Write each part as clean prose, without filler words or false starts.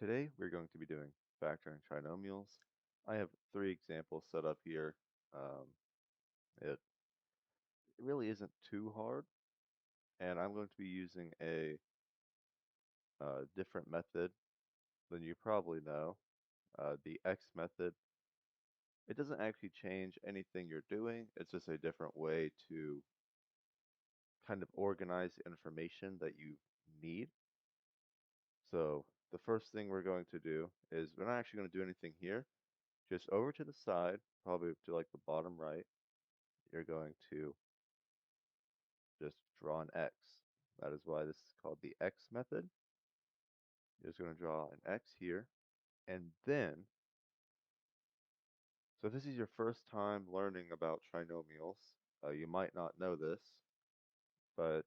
Today we're going to be doing factoring trinomials. I have three examples set up here. Um, it really isn't too hard, and I'm going to be using a different method than you probably know. The X method, it doesn't actually change anything you're doing, it's just a different way to kind of organize information that you need. So the first thing we're going to do is we're not actually going to do anything here. Just over to the side, probably to like the bottom right, you're going to just draw an X. That is why this is called the X method. You're just going to draw an X here. And then, so if this is your first time learning about trinomials, you might not know this, but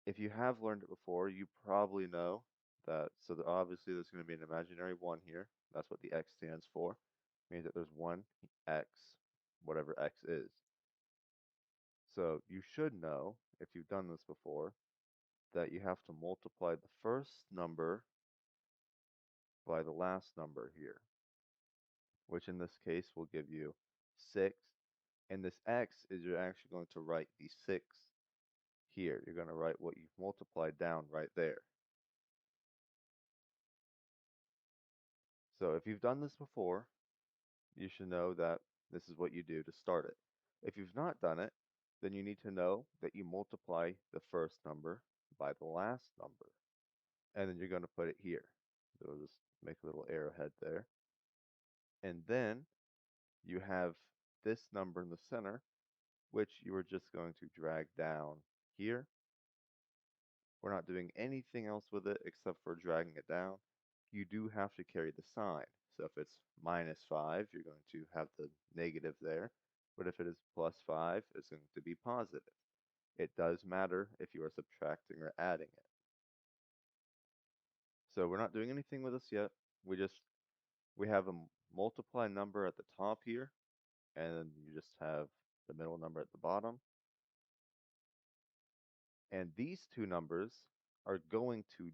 if you have learned it before, you probably know that, obviously there's going to be an imaginary 1 here. That's what the X stands for. It means that there's one X, whatever X is. So you should know, if you've done this before, that you have to multiply the first number by the last number here, which in this case will give you 6. And this x is you're actually going to write the 6 here. You're going to write what you've multiplied down right there. So if you've done this before, you should know that this is what you do to start it. If you've not done it, then you need to know that you multiply the first number by the last number. And then you're going to put it here. So we'll just make a little arrowhead there. And then you have this number in the center, which you are just going to drag down here. We're not doing anything else with it except for dragging it down. You do have to carry the sign. So if it's -5, you're going to have the negative there. But if it is +5, it's going to be positive. It does matter if you are subtracting or adding it. So we're not doing anything with this yet. We have a multiply number at the top here, and then you just have the middle number at the bottom. And these two numbers are going to,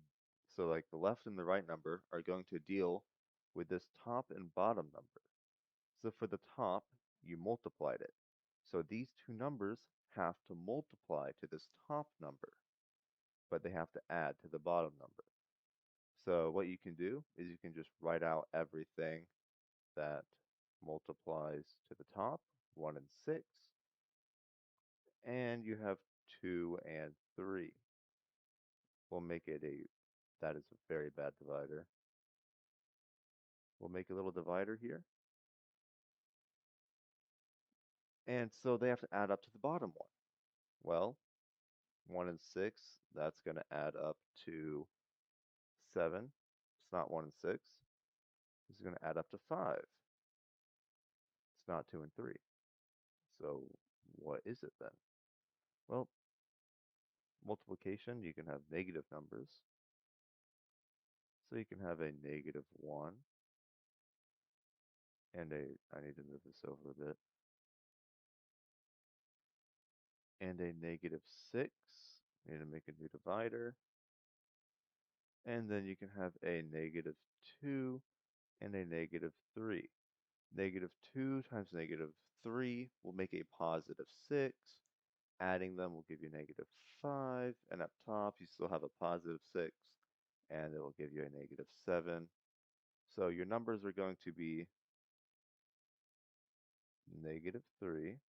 so like the left and the right number are going to deal with this top and bottom number. So for the top, you multiplied it. So these two numbers have to multiply to this top number, but they have to add to the bottom number. So what you can do is you can just write out everything that multiplies to the top, 1 and 6, and you have 2 and 3. We'll make it that is a very bad divider. We'll make a little divider here. And so they have to add up to the bottom one. Well, 1 and 6, that's going to add up to 7. It's not 1 and 6. This is going to add up to 5. It's not 2 and 3. So what is it then? Well, multiplication, you can have negative numbers. So you can have a -1 and I need to move this over a bit, and a -6. I need to make a new divider. And then you can have a -2 and a -3. -2 times -3 will make a +6. Adding them will give you -5. And up top, you still have a +6. And it will give you a -7. So your numbers are going to be -3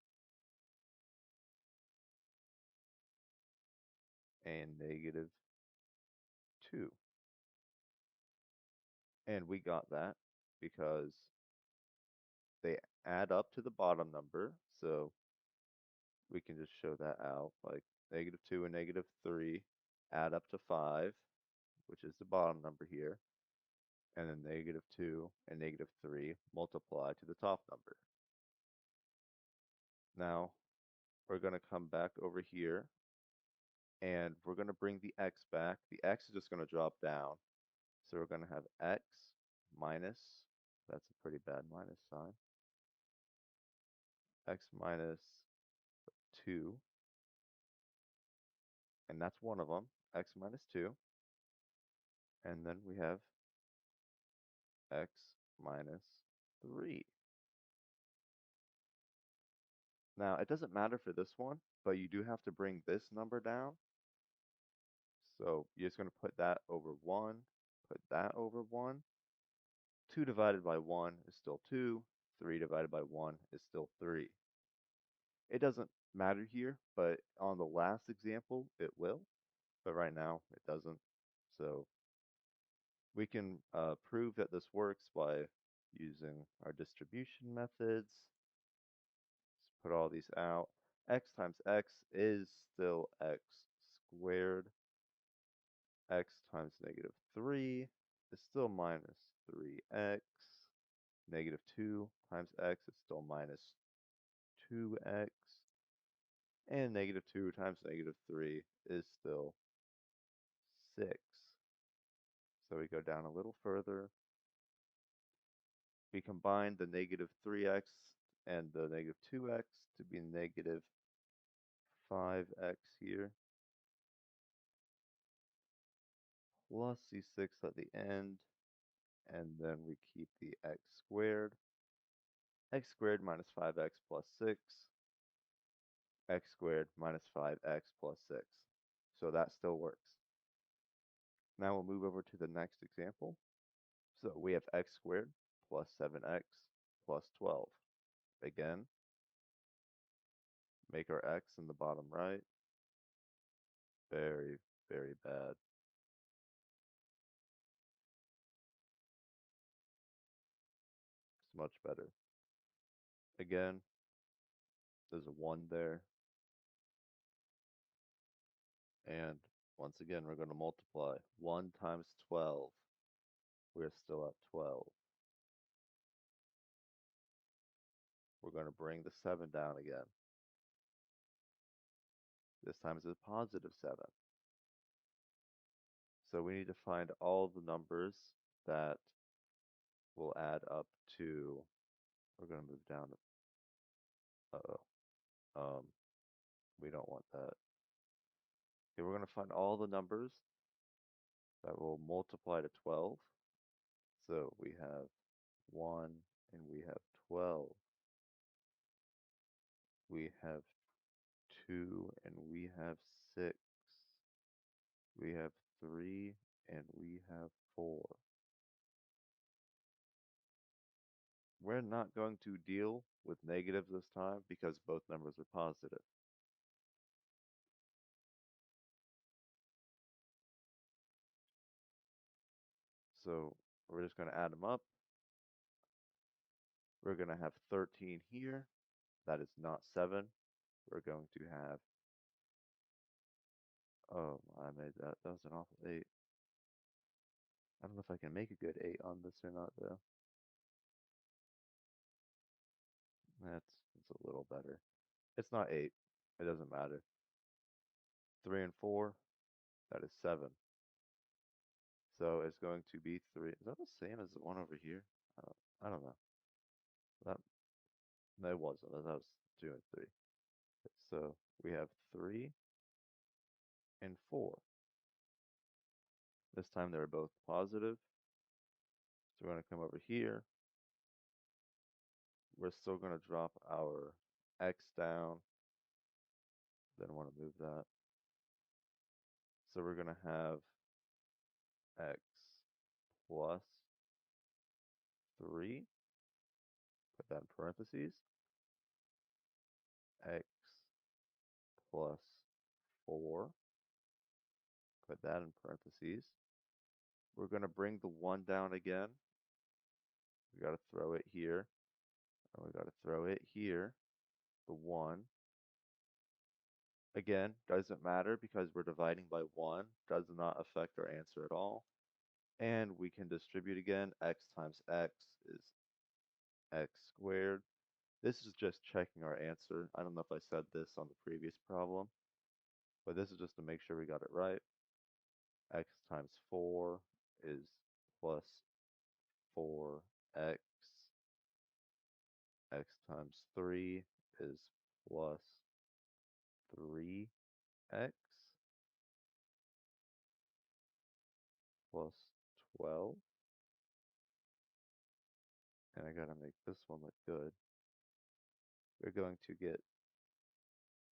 and -2. And we got that because they add up to the bottom number. So we can just show that out, like -2 and -3 add up to 5, which is the bottom number here, and then -2 and -3 multiply to the top number. Now, we're going to come back over here, and we're going to bring the x back. The x is just going to drop down, so we're going to have x minus, that's a pretty bad minus sign, x minus 2, and that's one of them, x minus 2. And then we have x minus 3. Now, it doesn't matter for this one, but you do have to bring this number down. So you're just going to put that over 1, put that over 1. 2 divided by 1 is still 2. 3 divided by 1 is still 3. It doesn't matter here, but on the last example, it will. But right now, it doesn't. So we can prove that this works by using our distribution methods. Let's put all these out. X times x is still x squared. X times negative 3 is still minus 3x. Negative 2 times x is still minus 2x. And negative 2 times negative 3 is still 6. So we go down a little further. We combine the negative 3x and the negative 2x to be negative 5x here, plus c6 at the end, and then we keep the x squared. X squared minus 5x plus 6, x squared minus 5x plus 6. So that still works. Now we'll move over to the next example. So we have x squared plus 7x plus 12. Again, make our x in the bottom right. Very, very bad. It's much better. Again, there's a 1 there. And once again, we're going to multiply. 1 times 12. We're still at 12. We're going to bring the 7 down again. This time it's a positive 7. So we need to find all the numbers that will add up to, we're going to move down. Uh-oh. We don't want that. Okay, we're going to find all the numbers that will multiply to 12. So we have 1 and we have 12. We have 2 and we have 6. We have 3 and we have 4. We're not going to deal with negatives this time because both numbers are positive. So we're just going to add them up. We're going to have 13 here. That is not 7. We're going to have, oh, I made that. That was an awful 8. I don't know if I can make a good 8 on this or not, though. It's a little better. It's not 8. It doesn't matter. 3 and 4, that is 7. So it's going to be 3. Is that the same as the one over here? I don't know. That No, it wasn't. That was 2 and 3. So we have 3 and 4. This time they're both positive. So we're going to come over here. We're still going to drop our x down. Then I want to move that. So we're going to have x plus 3. Put that in parentheses. X plus 4. Put that in parentheses. We're going to bring the 1 down again. We got to throw it here. And we got to throw it here. The 1. Again, doesn't matter because we're dividing by 1. Does not affect our answer at all. And we can distribute again. X times x is x squared. This is just checking our answer. I don't know if I said this on the previous problem, but this is just to make sure we got it right. X times 4 is plus 4x. X times 3 is plus 3x. plus 12. And I gotta make this one look good. We're going to get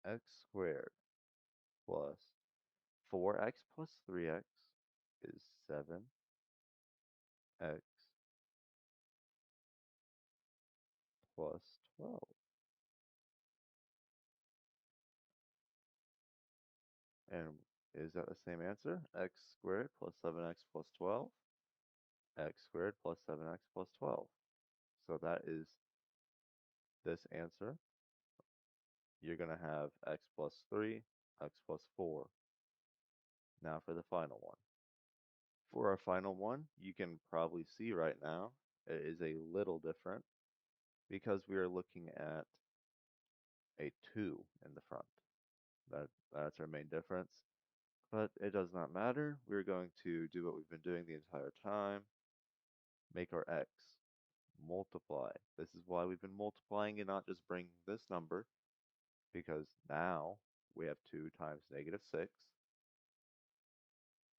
x squared plus 4x plus 3x is 7x plus 12. And is that the same answer? X squared plus 7x plus 12? X squared plus 7x plus 12. So that is this answer. You're going to have x plus 3, x plus 4. Now for the final one. For our final one, you can probably see right now it is a little different because we are looking at a 2 in the front. That's our main difference. But it does not matter. We're going to do what we've been doing the entire time. Make our x. Multiply. This is why we've been multiplying and not just bringing this number, because now we have 2 times negative 6.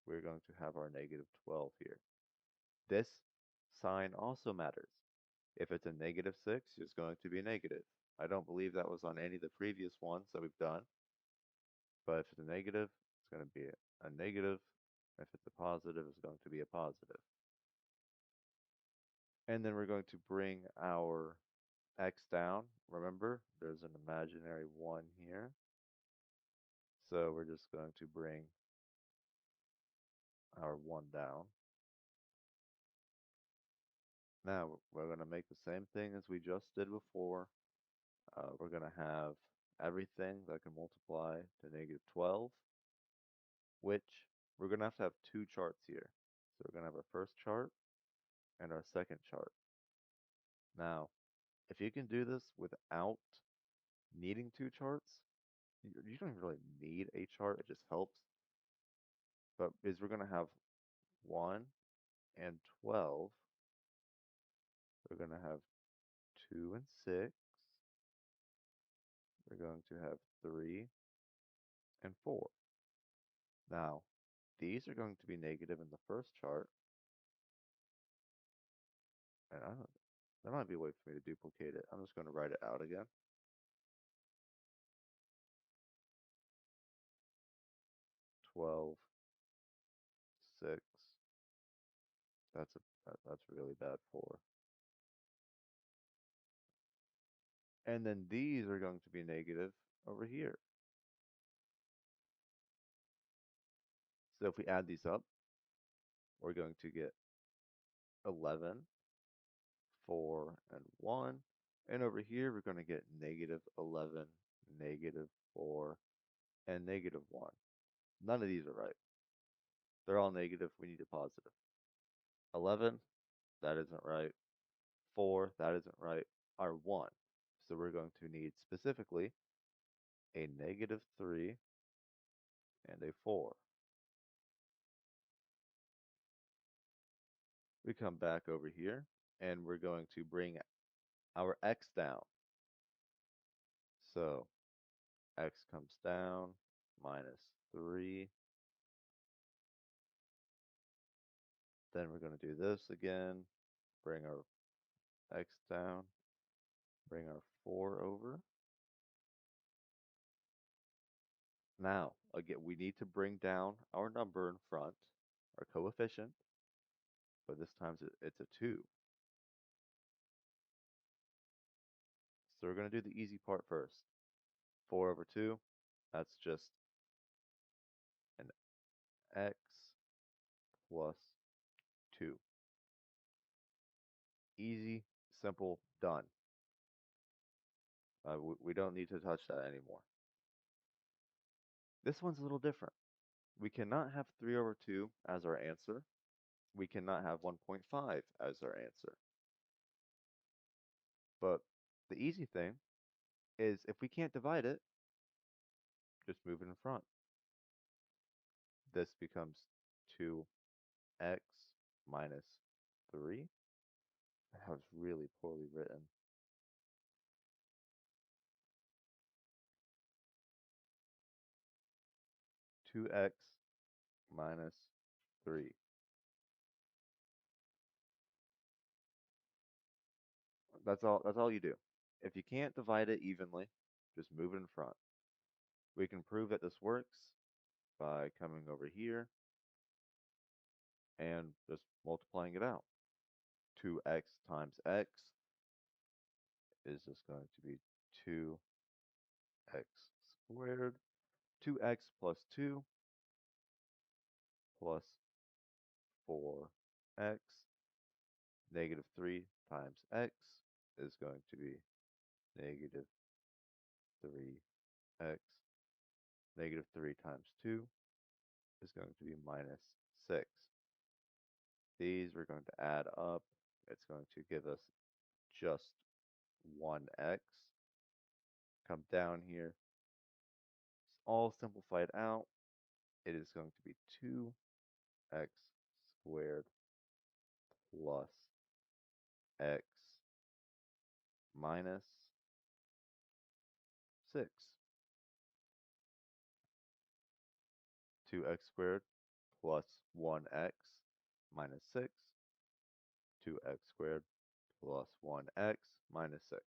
We're going to have our negative 12 here. This sign also matters. If it's a negative 6, it's going to be negative. I don't believe that was on any of the previous ones that we've done. But if it's a negative, it's going to be a negative. If it's a positive, it's going to be a positive. And then we're going to bring our x down. Remember, there's an imaginary 1 here. So we're just going to bring our 1 down. Now we're going to make the same thing as we just did before. We're going to have everything that can multiply to negative 12, which we're going to have 2 charts here. So we're going to have our first chart and our second chart. Now, if you can do this without needing 2 charts, you don't even really need a chart, it just helps. But is we're going to have 1 and 12. We're going to have 2 and 6. We're going to have 3 and 4. Now, these are going to be negative in the first chart. And there might be a way for me to duplicate it. I'm just going to write it out again. 12, 6. That's really bad 4. And then these are going to be negative over here. So if we add these up, we're going to get 11, 4, and 1. And over here, we're going to get negative 11, negative 4, and negative 1. None of these are right. They're all negative. We need a positive. 11, that isn't right. 4, that isn't right. Our 1. So we're going to need specifically a negative 3 and a 4. We come back over here and we're going to bring our x down. So x comes down, minus 3. Then we're going to do this again, bring our x down, bring our 4 over. Now, again, we need to bring down our number in front, our coefficient, but this time it's a 2. So we're going to do the easy part first. 4 over 2, that's just an x plus 2. Easy, simple, done. We don't need to touch that anymore. This one's a little different. We cannot have 3 over 2 as our answer. We cannot have 1.5 as our answer. But the easy thing is if we can't divide it, just move it in front. This becomes 2x minus 3. That was really poorly written. 2x minus 3. That's all you do. If you can't divide it evenly, just move it in front. We can prove that this works by coming over here and just multiplying it out. 2x times x is just going to be 2x squared. 2x plus 2 plus 4x. Negative 3 times x is going to be negative 3x. Negative 3 times 2 is going to be minus 6. These we're going to add up. It's going to give us just 1x. Come down here. It's all simplified out. It is going to be 2x squared plus x minus 6. 2x squared plus 1x minus 6. 2x squared plus 1x minus 6.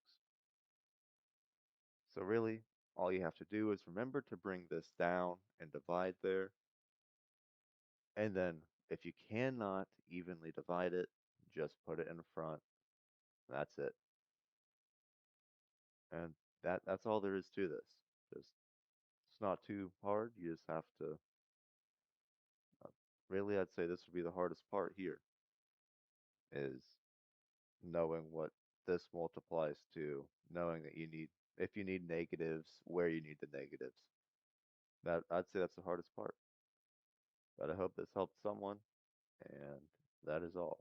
So really, all you have to do is remember to bring this down and divide there. And then if you cannot evenly divide it, just put it in front. That's it. And that's all there is to this. Just it's not too hard. You just have to really I'd say this would be the hardest part here is knowing what this multiplies to, knowing that you need if you need negatives, where you need the negatives. That I'd say that's the hardest part. But I hope this helped someone, and that is all.